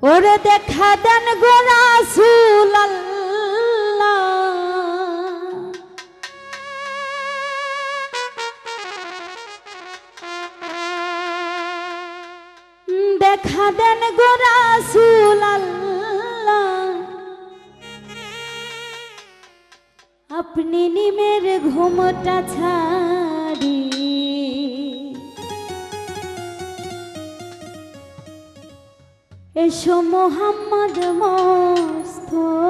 ওরে দেখা দেন গো রাসূল আল্লাহ, দেখা দেন গো রাসূল আল্লাহ, আপনি নিমের ঘুমটা ছাড়ি এসো মোহাম্মদ মোস্তফা,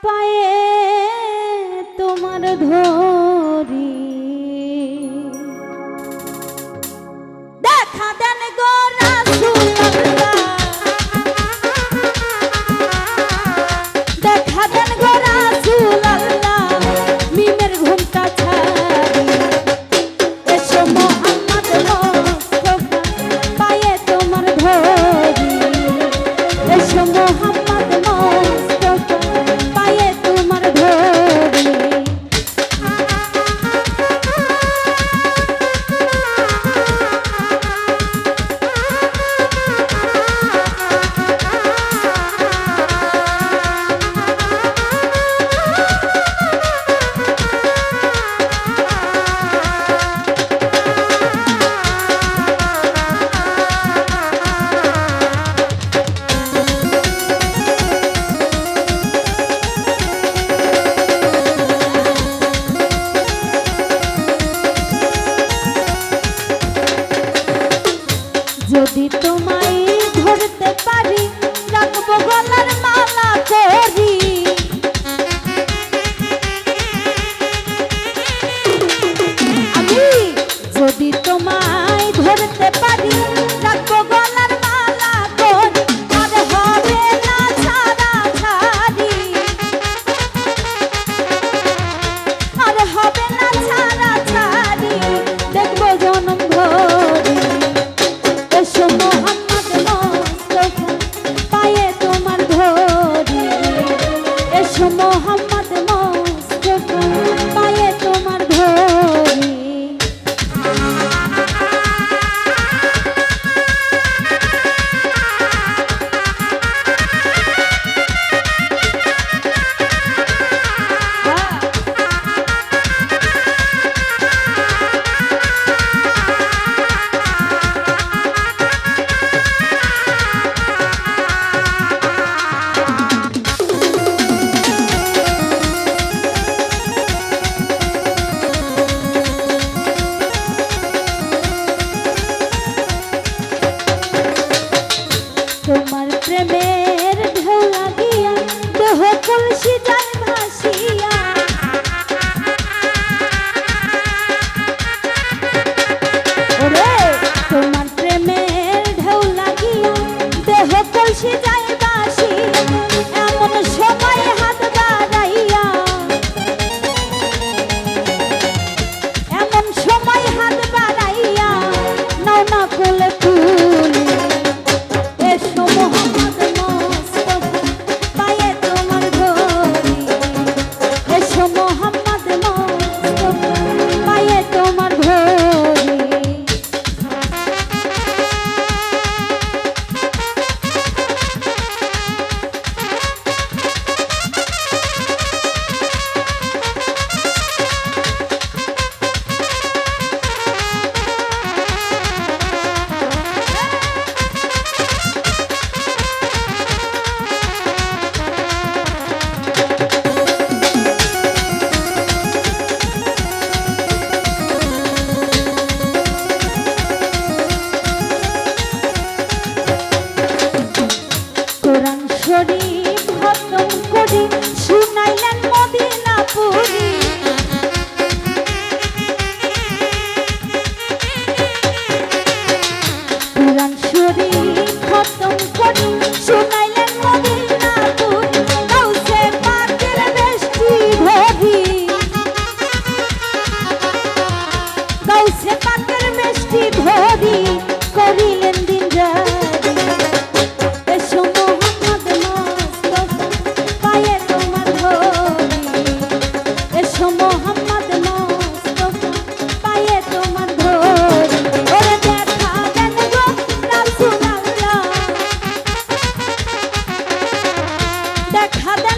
পায়ে তোমার ধরি দেখা দেন গো রাসূল আল্লাহ, দেখা দেন গো রাসূল আল্লাহ, মিমের ঘুমটা ছাড়ি এসো মোহাম্মদ মোস্তফা, পায়ে তোমার ধরি এসো মোহাম্মদ মোস্তফা, পায়ে তোমার ধরি। যদি তোমায় ধরতে পারি রাখবো গলার মালা করি, আমি যদি তোমায় ধরতে পারি রাখবো গলার মালা করি, আর হবে না ছাড়া ছাড়ি, আর হবে না ছাড়া ছাড়ি, দেখবো জনম ভরি এসো মোহাম্মদ মোস্তফা, পায়ে তোমার ধরি এসো মোহাম্মদ মোস্তফা, পায়ে তোমার ধরি। তোমার প্রেমের ঢেউ লাগিয়া দেহ কলসি যায় ভাসিয়া, ওরে তোমার প্রেমের ঢেউ লাগিয়া দেহ কলসি যায় ভাসিয়া, এমন সময় হাত বাড়াইয়া, এমন সময় হাত বাড়াইয়া নাও না কোলে তুলি এসো মোহাম্মদ মোস্তফা, পায়ে তোমার ধরি এসো মোহাম্মদ মোস্তফা, পায়ে তোমার ধরি। কোরআন শরীফ খতম করি শুনাইলেন মদিনাপুরি, কোরআন শরীফ খতম করি শুনাইলেন মদিনাপুরি, গাউসে পাকের বেশটি ধরি গাউসে পাকের বেশটি ধরি করিলেন দিন জারি এসো মোহাম্মদ মোস্তফা, পায়ে তোমার ধরি এসো মোহাম্মদ মোস্তফা, পায়ে তোমার ধরি। দেখা